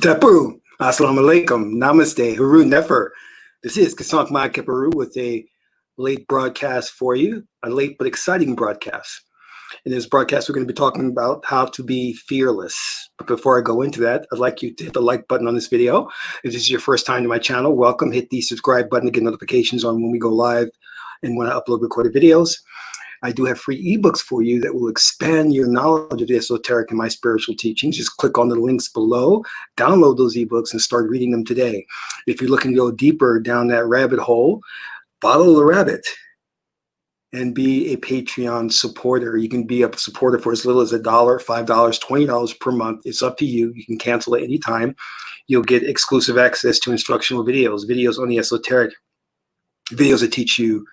Tapu, Assalamu alaikum, Namaste, Haru Nefer. This is Kasank Ma Keparu with a late broadcast for you, a late but exciting broadcast. In this broadcast, we're going to be talking about how to be fearless. But before I go into that, I'd like you to hit the like button on this video. If this is your first time to my channel, welcome. Hit the subscribe button to get notifications on when we go live and when I upload recorded videos. I do have free ebooks for you that will expand your knowledge of the esoteric and my spiritual teachings. Just click on the links below, download those ebooks, and start reading them today. If you're looking to go deeper down that rabbit hole, follow the rabbit and be a Patreon supporter. You can be a supporter for as little as $1, $5, $20 per month. It's up to you. You can cancel at any time. You'll get exclusive access to instructional videos on the esoteric, videos that teach you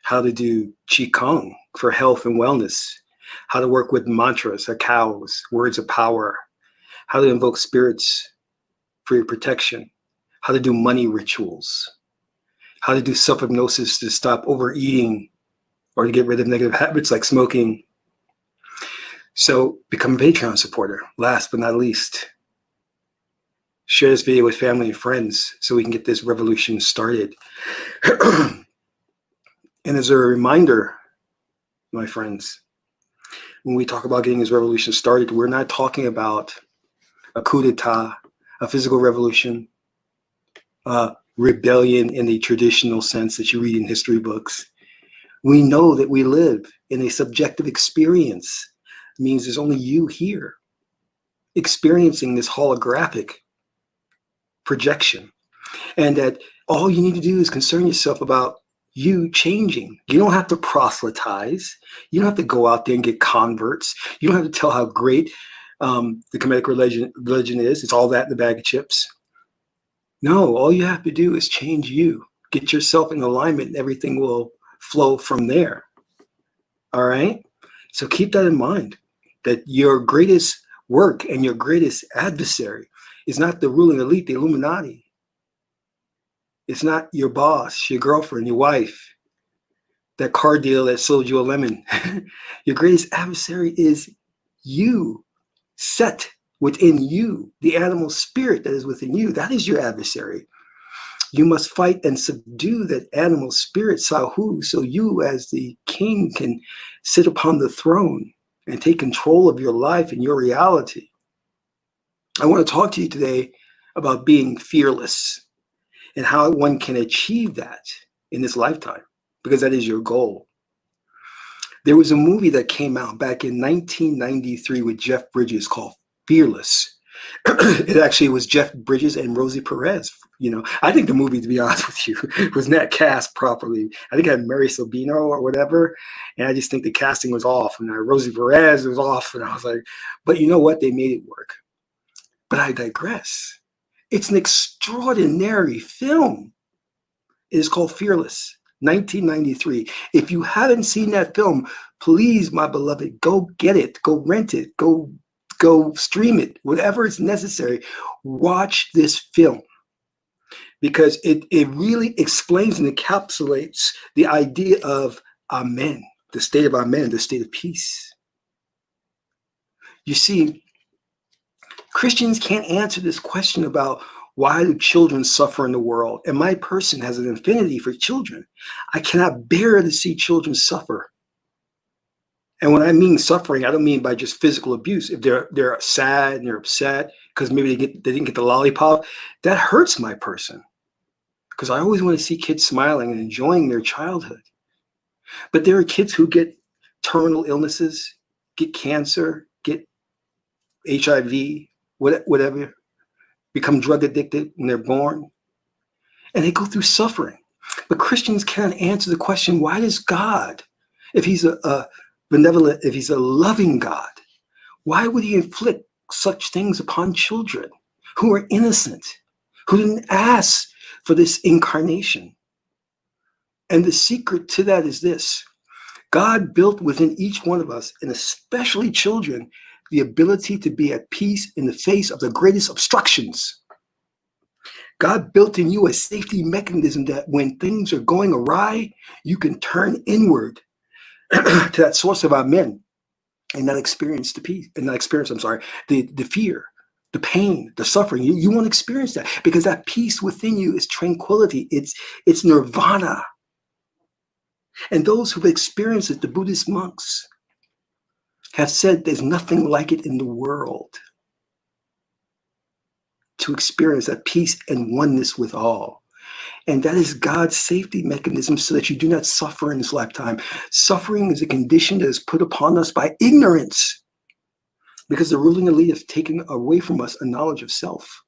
how to do qigong for health and wellness, how to work with mantras, cows, words of power, how to invoke spirits for your protection, how to do money rituals, how to do self-hypnosis to stop overeating or to get rid of negative habits like smoking. So become a Patreon supporter. Last but not least, share this video with family and friends so we can get this revolution started. And as a reminder, my friends, when we talk about getting this revolution started, we're not talking about a coup d'etat, a physical revolution, a rebellion in the traditional sense that you read in history books. We know that we live in a subjective experience. It means there's only you here experiencing this holographic projection, and that all you need to do is concern yourself about you changing. You don't have to proselytize. You don't have to go out there and get converts. You don't have to tell how great the Kemetic religion is. It's all that in the bag of chips. No, all you have to do is change you. Get yourself in alignment and everything will flow from there. All right? So keep that in mind, that your greatest work and your greatest adversary is not the ruling elite, the Illuminati. It's not your boss, your girlfriend, your wife, that car deal that sold you a lemon. Your greatest adversary is you, set within you, the animal spirit that is within you. That is your adversary. You must fight and subdue that animal spirit, Sahu, so you as the king can sit upon the throne and take control of your life and your reality. I want to talk to you today about being fearless and how one can achieve that in this lifetime, because that is your goal. There was a movie that came out back in 1993 with Jeff Bridges called Fearless. It actually was Jeff Bridges and Rosie Perez. You know, I think the movie, to be honest with you, was not cast properly. I think it had Mary Sabino or whatever, and I just think the casting was off. And Rosie Perez was off, and I was like, but you know what? They made it work. But I digress. It's an extraordinary film. It is called Fearless, 1993. If you haven't seen that film, please, my beloved, go get it, go rent it, go stream it, whatever is necessary. Watch this film, because it really explains and encapsulates the idea of Amen, the state of Amen, the state of peace. You see, Christians can't answer this question about why do children suffer in the world? And my person has an affinity for children. I cannot bear to see children suffer. And when I mean suffering, I don't mean by just physical abuse. If they're sad and they're upset because maybe they didn't get the lollipop, that hurts my person, because I always want to see kids smiling and enjoying their childhood. But there are kids who get terminal illnesses, get cancer, get HIV, whatever, become drug addicted when they're born, and they go through suffering. But Christians can't answer the question, why does God, if he's a benevolent, if he's a loving God, why would he inflict such things upon children who are innocent, who didn't ask for this incarnation? And the secret to that is this: God built within each one of us, and especially children, the ability to be at peace in the face of the greatest obstructions. God built in you a safety mechanism that when things are going awry, you can turn inward to that source of Amen and not experience the peace, and not experience, the fear the pain, the suffering. You won't experience that because that peace within you is tranquility. It's nirvana. And those who've experienced it, the Buddhist monks, have said there's nothing like it in the world to experience that peace and oneness with all. And that is God's safety mechanism so that you do not suffer in this lifetime. Suffering is a condition that is put upon us by ignorance because the ruling elite have taken away from us a knowledge of self.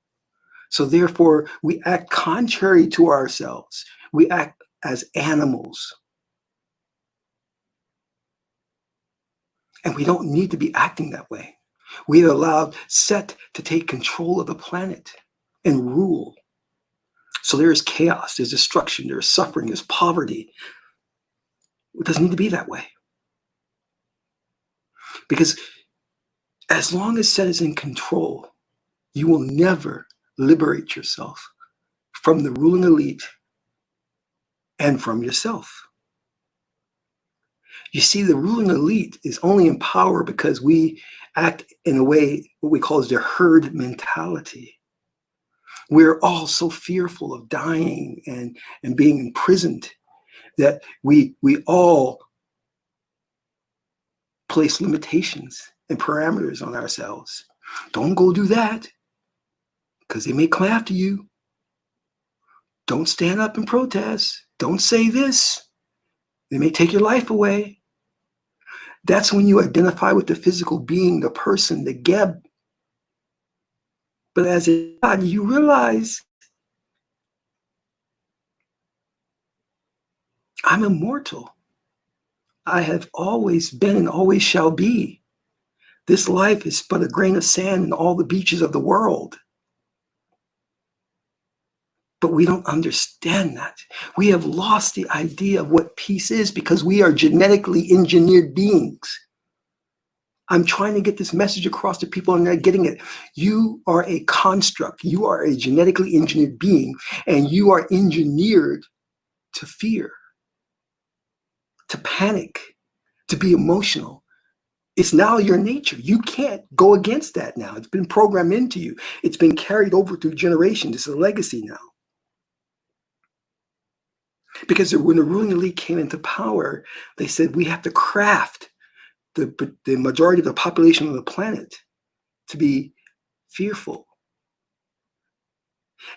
So therefore, we act contrary to ourselves. We act as animals. And we don't need to be acting that way. We have allowed Set to take control of the planet and rule. So there is chaos, there's destruction, there's suffering, there's poverty. It doesn't need to be that way. Because as long as Set is in control, you will never liberate yourself from the ruling elite and from yourself. You see, the ruling elite is only in power because we act in a way, what we call is the herd mentality. We're all so fearful of dying and being imprisoned that we all place limitations and parameters on ourselves. Don't go do that because they may come after you. Don't stand up and protest. Don't say this. They may take your life away. That's when you identify with the physical being, the person, the Geb. But as a God, you realize I'm immortal. I have always been and always shall be. This life is but a grain of sand in all the beaches of the world. But we don't understand that. We have lost the idea of what peace is because we are genetically engineered beings. I'm trying to get this message across to people and they're getting it. You are a construct. You are a genetically engineered being and you are engineered to fear, to panic, to be emotional. It's now your nature. You can't go against that now. It's been programmed into you. It's been carried over through generations. It's a legacy now. Because when the ruling elite came into power, they said we have to craft the majority of the population of the planet to be fearful.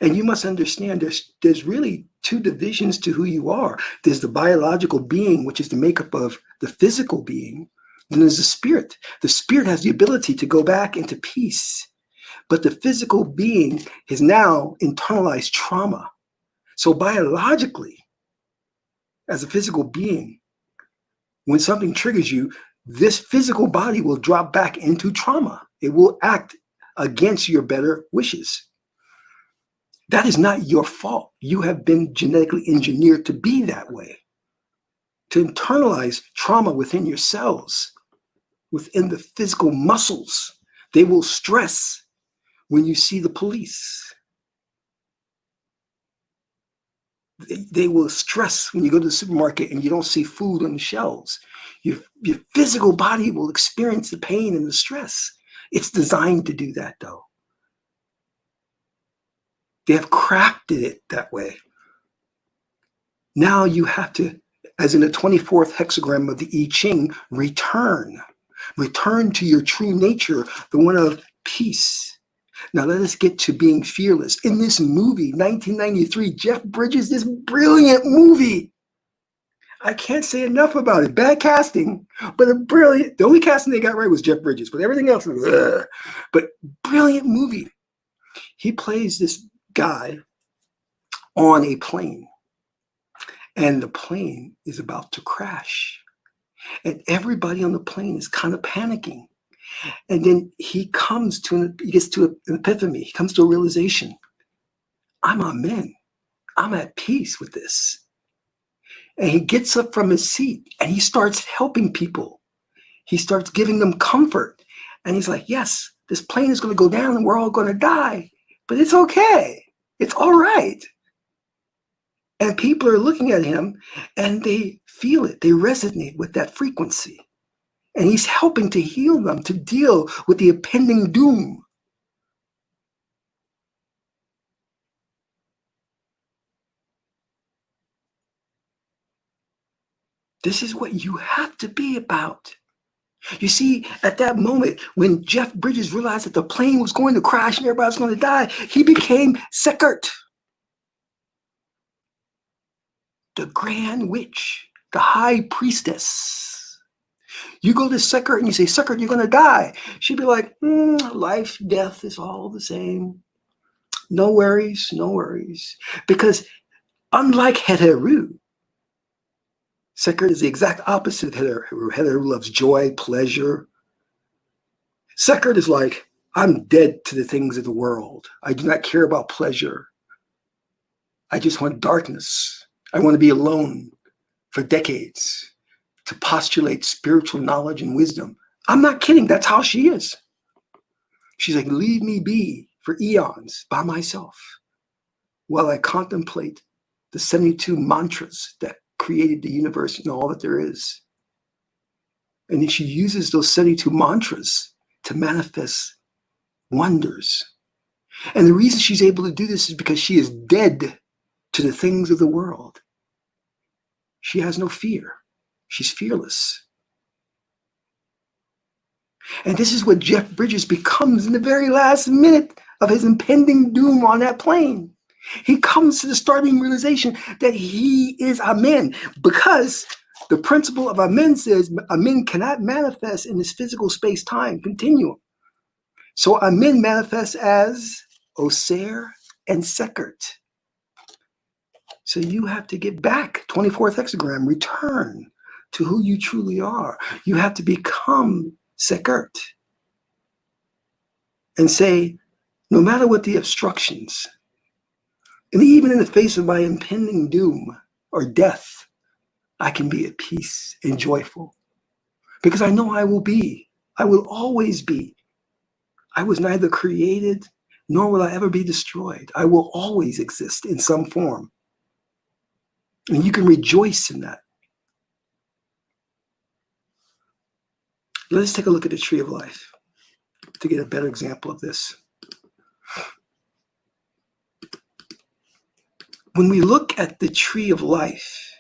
And you must understand there's really two divisions to who you are. There's the biological being, which is the makeup of the physical being. Then there's the spirit. The spirit has the ability to go back into peace. But the physical being has now internalized trauma. So biologically, as a physical being, when something triggers you, this physical body will drop back into trauma. It will act against your better wishes. That is not your fault. You have been genetically engineered to be that way, to internalize trauma within your cells, within the physical muscles. They will stress when you see the police. They will stress when you go to the supermarket and you don't see food on the shelves. Your physical body will experience the pain and the stress. It's designed to do that, though. They have crafted it that way. Now you have to, as in the 24th hexagram of the I-ching, return to your true nature, the one of peace. Now let us get to being fearless. In this movie, 1993, Jeff Bridges, this brilliant movie. I can't say enough about it. Bad casting, but a brilliant. The only casting they got right was Jeff Bridges, but everything else was, but brilliant movie. He plays this guy on a plane, and the plane is about to crash, and everybody on the plane is kind of panicking. And then he gets to an epiphany. He comes to a realization. I'm amen. I'm at peace with this. And he gets up from his seat and he starts helping people. He starts giving them comfort. And he's like, yes, this plane is going to go down and we're all going to die, but it's okay. It's all right. And people are looking at him and they feel it. They resonate with that frequency. And he's helping to heal them, to deal with the impending doom. This is what you have to be about. You see, at that moment, when Jeff Bridges realized that the plane was going to crash and everybody was going to die, he became Sekert, the grand witch, the high priestess. You go to Sekert and you say, Sekert, you're going to die. She'd be like, life, death is all the same. No worries, no worries. Because unlike Heteru, Sekert is the exact opposite of Heteru. Heteru loves joy, pleasure. Sekert is like, I'm dead to the things of the world. I do not care about pleasure. I just want darkness. I want to be alone for decades to postulate spiritual knowledge and wisdom. I'm not kidding. That's how she is. She's like, leave me be for eons by myself while I contemplate the 72 mantras that created the universe and all that there is. And then she uses those 72 mantras to manifest wonders. And the reason she's able to do this is because she is dead to the things of the world. She has no fear. She's fearless. And this is what Jeff Bridges becomes in the very last minute of his impending doom on that plane. He comes to the starting realization that he is Amen, because the principle of Amen says Amen cannot manifest in this physical space-time continuum. So Amen manifests as Oser and Sekert. So you have to get back, 24th hexagram, return to who you truly are. You have to become Sekert and say, no matter what the obstructions, and even in the face of my impending doom or death, I can be at peace and joyful because I know I will always be. I was neither created nor will I ever be destroyed. I will always exist in some form. And you can rejoice in that. Let's take a look at the tree of life to get a better example of this. When we look at the tree of life,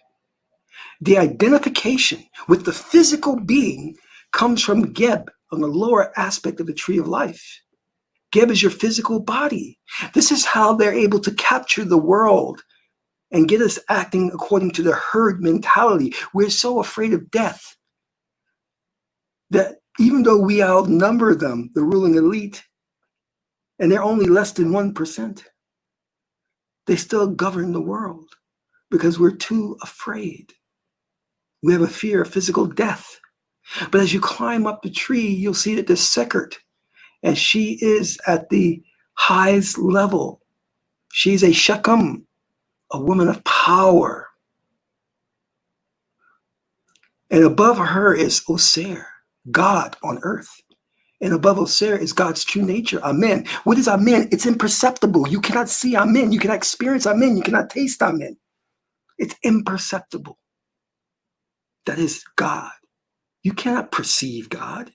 the identification with the physical being comes from Geb on the lower aspect of the tree of life. Geb is your physical body. This is how they're able to capture the world and get us acting according to the herd mentality. We're so afraid of death that even though we outnumber them, the ruling elite, and they're only less than 1%, they still govern the world because we're too afraid. We have a fear of physical death. But as you climb up the tree, you'll see that there's Sekert, and she is at the highest level. She's a Shakam, a woman of power. And above her is Oser, God on earth. And above Oser is God's true nature, Amen. What is Amen? It's imperceptible. You cannot see Amen. You cannot experience Amen. You cannot taste Amen. It's imperceptible. That is God. You cannot perceive God.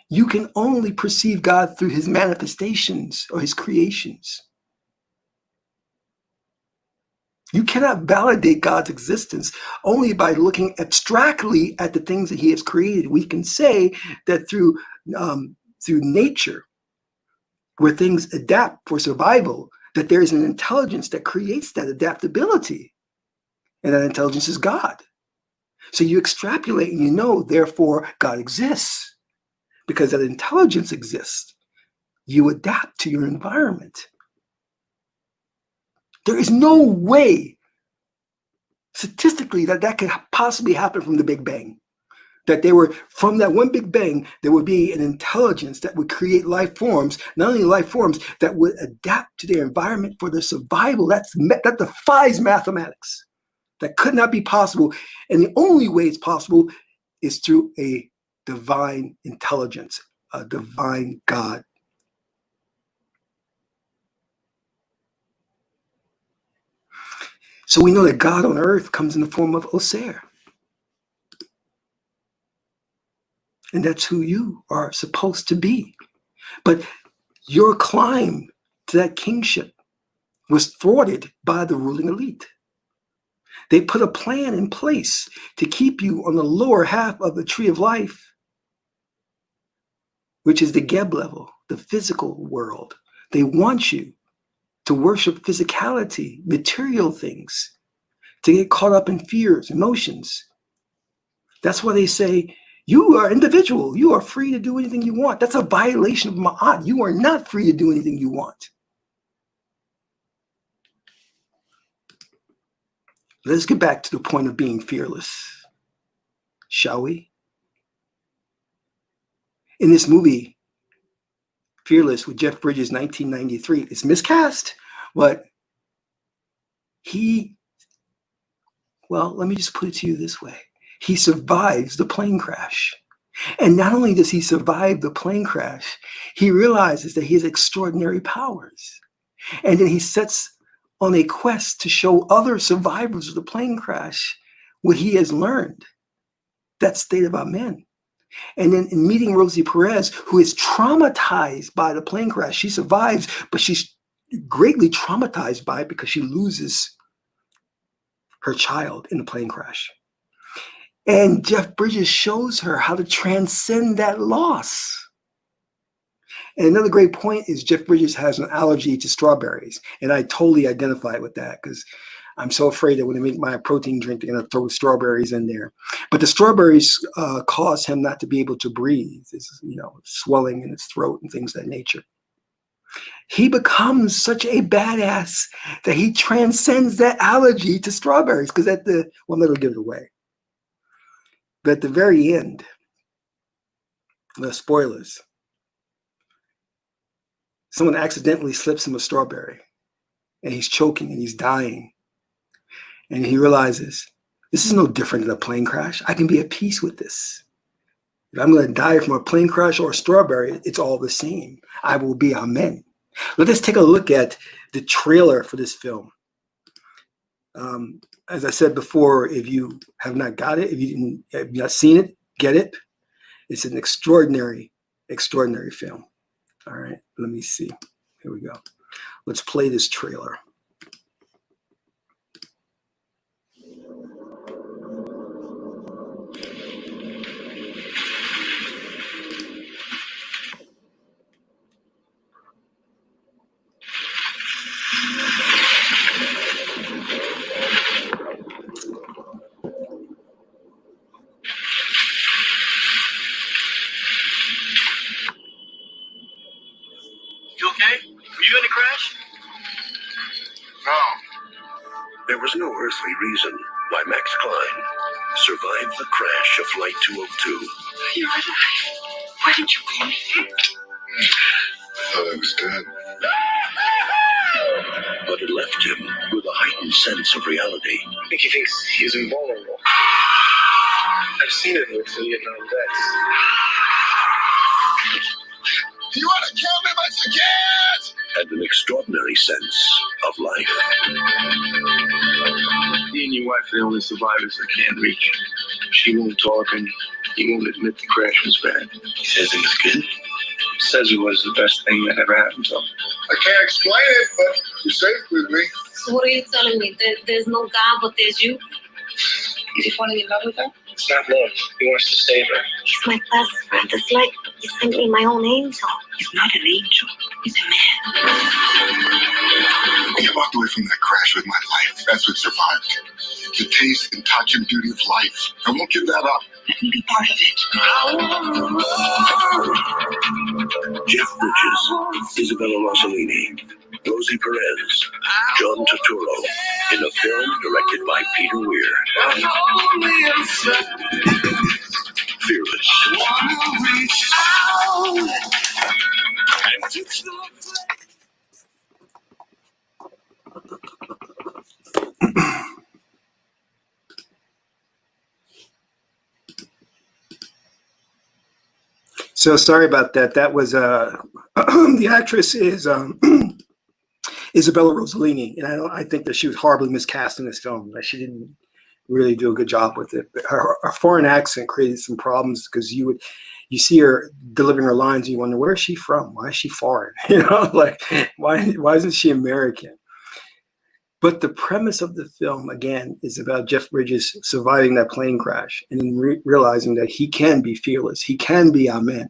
You can only perceive God through his manifestations or his creations. You cannot validate God's existence only by looking abstractly at the things that he has created. We can say that through nature, where things adapt for survival, that there is an intelligence that creates that adaptability. And that intelligence is God. So you extrapolate and you know, therefore, God exists. Because that intelligence exists. You adapt to your environment. There is no way, statistically, that could possibly happen from the Big Bang. That from that one Big Bang, there would be an intelligence that would create life forms, not only life forms, that would adapt to their environment for their survival. That defies mathematics. That could not be possible. And the only way it's possible is through a divine intelligence, a divine God. So we know that God on earth comes in the form of Oser. And that's who you are supposed to be. But your climb to that kingship was thwarted by the ruling elite. They put a plan in place to keep you on the lower half of the tree of life, which is the Geb level, the physical world. They want you to worship physicality, material things, to get caught up in fears, emotions. That's why they say, you are individual. You are free to do anything you want. That's a violation of Ma'at. You are not free to do anything you want. Let's get back to the point of being fearless, shall we? In this movie, Fearless with Jeff Bridges, 1993, it's miscast, but well, let me just put it to you this way. He survives the plane crash. And not only does he survive the plane crash, he realizes that he has extraordinary powers. And then he sets on a quest to show other survivors of the plane crash what he has learned. That state of Amen. And then in meeting Rosie Perez, who is traumatized by the plane crash, she survives, but she's greatly traumatized by it because she loses her child in the plane crash. And Jeff Bridges shows her how to transcend that loss. And another great point is Jeff Bridges has an allergy to strawberries. And I totally identify with that because I'm so afraid that when I make my protein drink, they're going to throw strawberries in there. But the strawberries cause him not to be able to breathe. It's, swelling in his throat and things of that nature. He becomes such a badass that he transcends that allergy to strawberries because well, that'll give it away. But at the very end, the spoilers, someone accidentally slips him a strawberry and he's choking and he's dying. And he realizes, this is no different than a plane crash. I can be at peace with this. If I'm going to die from a plane crash or a strawberry, it's all the same. I will be Amen. Let us take a look at the trailer for this film. As I said before, if you have not got it, if you have not seen it, get it. It's an extraordinary, extraordinary film. All right, let me see. Here we go. Let's play this trailer. You okay? Were you in a crash? No. There was no earthly reason why Max Klein survived the crash of Flight 202. You're alive. Why didn't you call me? I thought I was dead. But it left him with a heightened sense of reality. I think he thinks he's invulnerable. I've seen it with Vietnam vets. You want to kill me, but you can't! And an extraordinary sense of life. You and your wife are the only survivors I can't reach. She won't talk and he won't admit the crash was bad. He says he was good. Says it was the best thing that ever happened to him. I can't explain it, but you're safe with me. So what are you telling me? There's no God, but there's you? Is he falling in love with her? It's not love. He wants to save her. He's my best friend. It's like he's simply my own angel. He's not an angel. He's a man. I walked away from that crash with my life. That's what survived. The taste and touch and beauty of life. I won't give that up. Let me be part of it. Jeff Bridges, Isabella Rossellini, Rosie Perez, John Turturro, in a film directed by Peter Weir. Fearless. So sorry about that. That was the actress is Isabella Rossellini, and I think that she was horribly miscast in this film. That she didn't really do a good job with it. Her foreign accent created some problems because you see her delivering her lines, and you wonder, where is she from? Why is she foreign? Like why isn't she American? But the premise of the film, again, is about Jeff Bridges surviving that plane crash and then realizing that he can be fearless. He can be amen.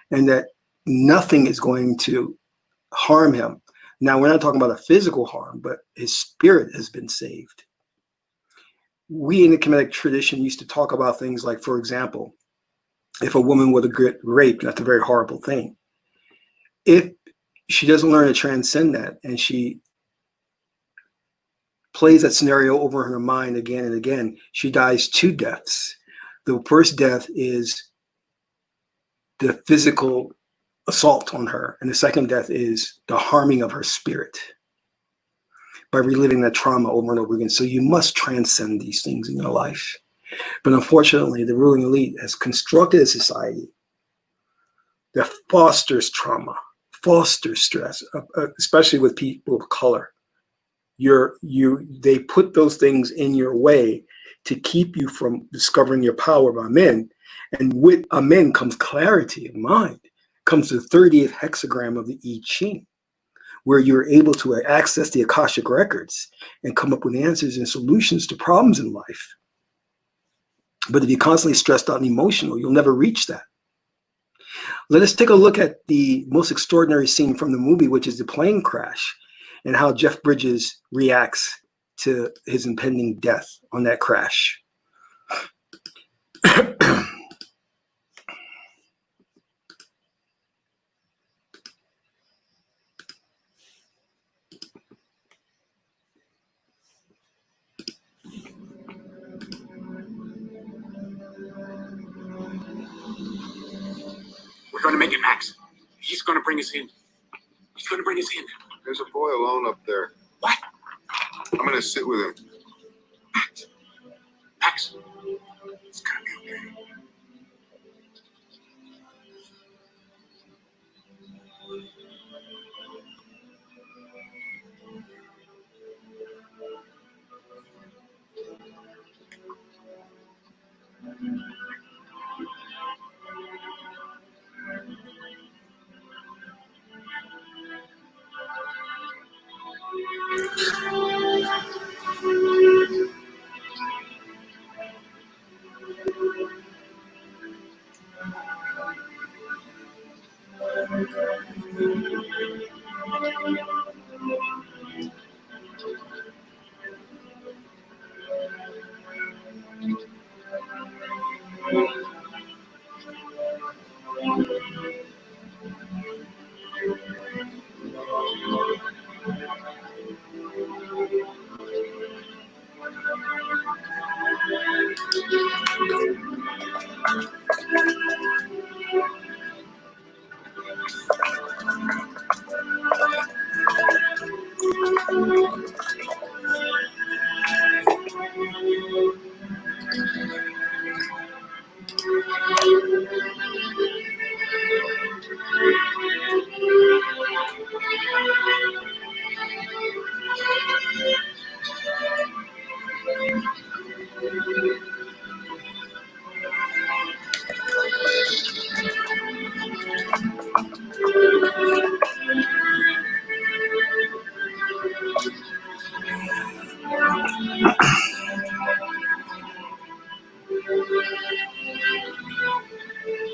And that nothing is going to harm him. Now, we're not talking about a physical harm, but his spirit has been saved. We in the Kemetic tradition used to talk about things like, for example, if a woman were to get raped, that's a very horrible thing. If she doesn't learn to transcend that and she plays that scenario over in her mind again and again, she dies 2 deaths. The first death is the physical assault on her, and the second death is the harming of her spirit by reliving that trauma over and over again. So you must transcend these things in your life. But unfortunately, the ruling elite has constructed a society that fosters trauma, fosters stress, especially with people of color. They put those things in your way to keep you from discovering your power by men. And with amen comes clarity of mind, comes the 30th hexagram of the I-ching, where you're able to access the Akashic records and come up with answers and solutions to problems in life. But if you're constantly stressed out and emotional, you'll never reach that. Let us take a look at the most extraordinary scene from the movie, which is the plane crash, and how Jeff Bridges reacts to his impending death on that crash. We're going to make it, Max. He's going to bring us in. He's going to bring us in. There's a boy alone up there. What? I'm going to sit with him. Max. It's going to be okay.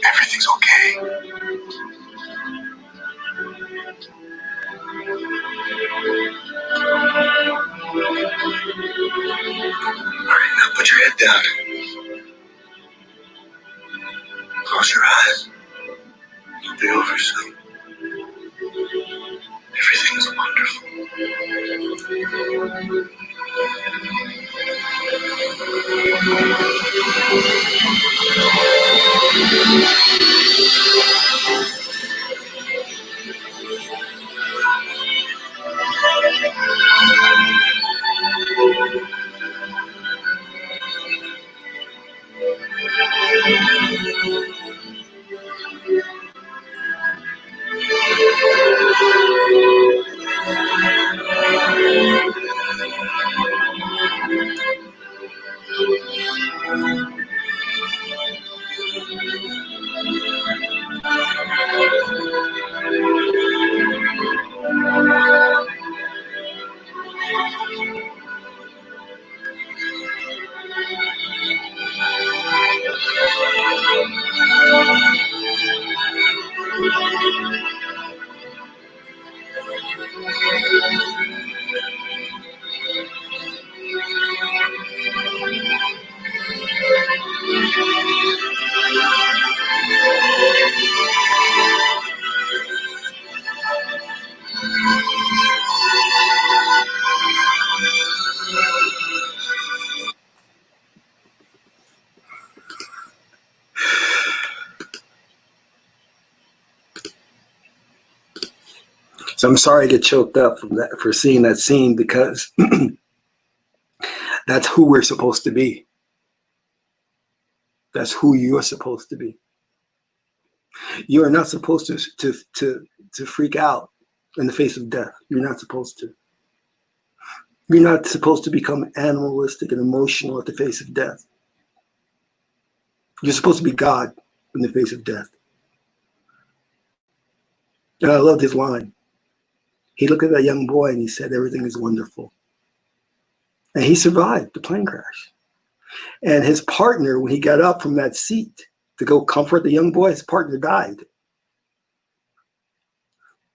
Everything's okay. All right, now put your head down. Close your eyes. It'll be over soon. Everything's wonderful. So I'm sorry I get choked up from that, for seeing that scene, because that's who we're supposed to be. That's who you're supposed to be. You are not supposed to freak out in the face of death. You're not supposed to. You're not supposed to become animalistic and emotional at the face of death. You're supposed to be God in the face of death. And I loved his line. He looked at that young boy and he said, "Everything is wonderful." And he survived the plane crash. And his partner, when he got up from that seat to go comfort the young boy, his partner died.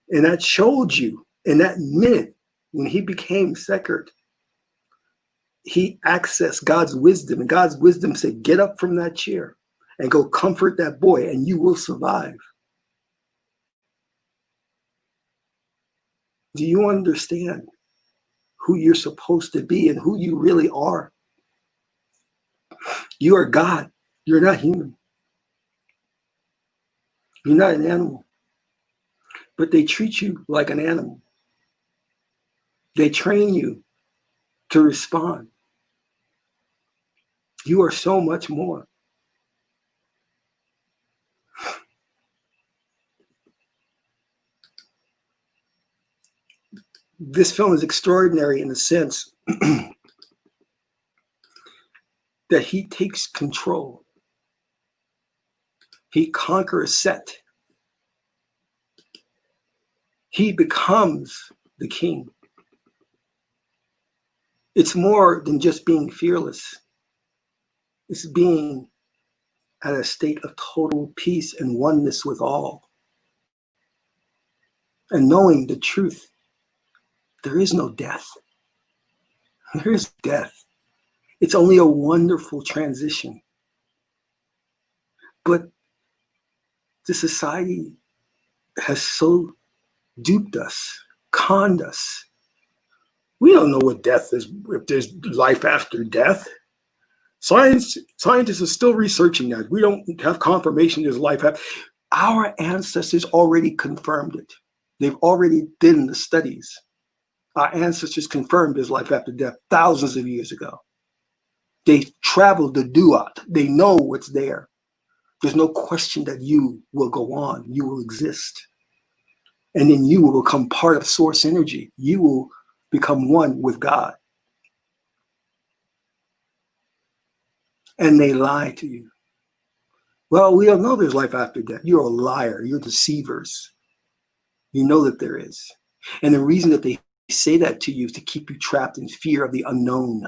And that showed you, in that minute, when he became secured, he accessed God's wisdom. And God's wisdom said, "Get up from that chair and go comfort that boy, and you will survive." Do you understand who you're supposed to be and who you really are? You are God. You're not human. You're not an animal. But they treat you like an animal. They train you to respond. You are so much more. This film is extraordinary in the sense that he takes control. He conquers Set. He becomes the king. It's more than just being fearless. It's being at a state of total peace and oneness with all. And knowing the truth. There is no death. There is death. It's only a wonderful transition. But the society has so duped us, conned us. We don't know what death is, if there's life after death. Scientists are still researching that. We don't have confirmation there's life after. Our ancestors already confirmed it. They've already done the studies. Our ancestors confirmed there's life after death thousands of years ago. They traveled the duat. They know what's there. There's no question that you will go on. You will exist. And then you will become part of source energy. You will become one with God. And they lie to you. Well, we don't know there's life after death. You're a liar. You're deceivers. You know that there is. And the reason that they say that to you is to keep you trapped in fear of the unknown.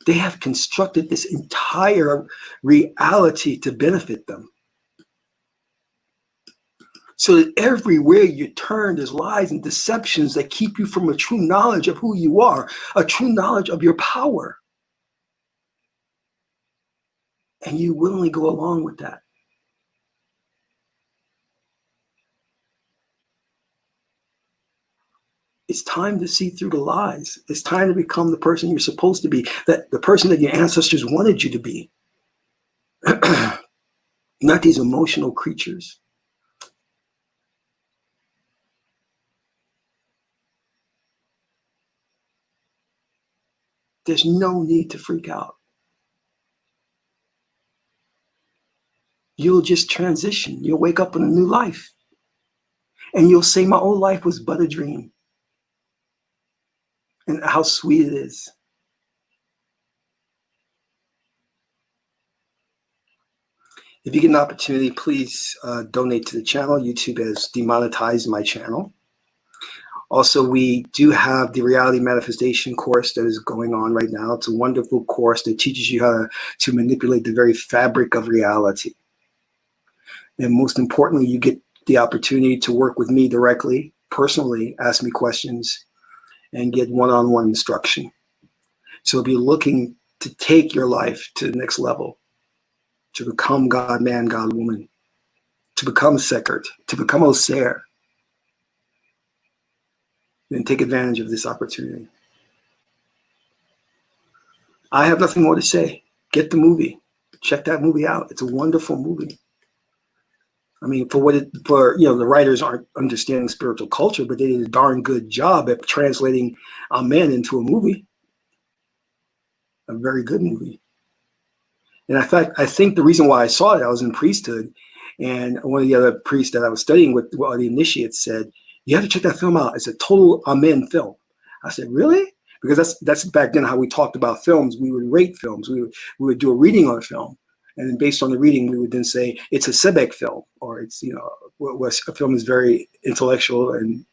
They have constructed this entire reality to benefit them. So that everywhere you turn, there's lies and deceptions that keep you from a true knowledge of who you are, a true knowledge of your power. And you willingly go along with that. It's time to see through the lies. It's time to become the person you're supposed to be, that the person that your ancestors wanted you to be. Not these emotional creatures. There's no need to freak out. You'll just transition. You'll wake up in a new life. And you'll say, my old life was but a dream. And how sweet it is. If you get an opportunity, please donate to the channel. YouTube has demonetized my channel. Also, we do have the reality manifestation course that is going on right now. It's a wonderful course that teaches you how to manipulate the very fabric of reality. And most importantly, you get the opportunity to work with me directly, personally, ask me questions, and get one-on-one instruction. So if you're looking to take your life to the next level, to become God man, God woman, to become Sekert, to become Oser, then take advantage of this opportunity. I have nothing more to say. Get the movie. Check that movie out. It's a wonderful movie. I mean, for the writers aren't understanding spiritual culture, but they did a darn good job at translating Amen into a movie. A very good movie. And in fact, I think the reason why I saw it, I was in priesthood, and one of the other priests that I was studying with, well, the initiates, said, "You have to check that film out. It's a total Amen film." I said, "Really?" Because that's back then how we talked about films. We would rate films. We would do a reading on a film, and then based on the reading, we would then say it's a Sebek film, or it's a film is very intellectual and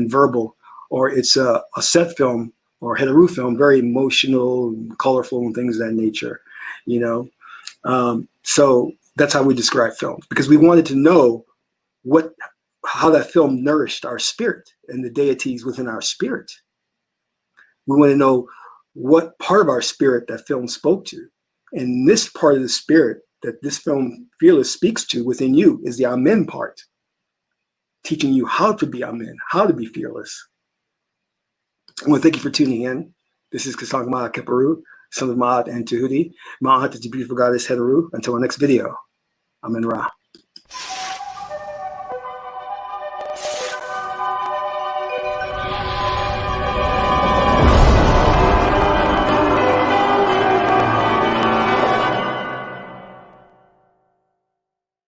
verbal, or it's a Seth film or Heteru film, very emotional, and colorful, and things of that nature. So that's how we describe films, because we wanted to know how that film nourished our spirit and the deities within our spirit. We want to know what part of our spirit that film spoke to. And this part of the spirit that this film Fearless speaks to within you is the Amen part, teaching you how to be Amen, how to be fearless. I want to thank you for tuning in. This is Kasang Ma'at Keparu, son of Ma'at and Tehudi. Ma'at is the beautiful goddess Heteru. Until our next video, Amen Ra.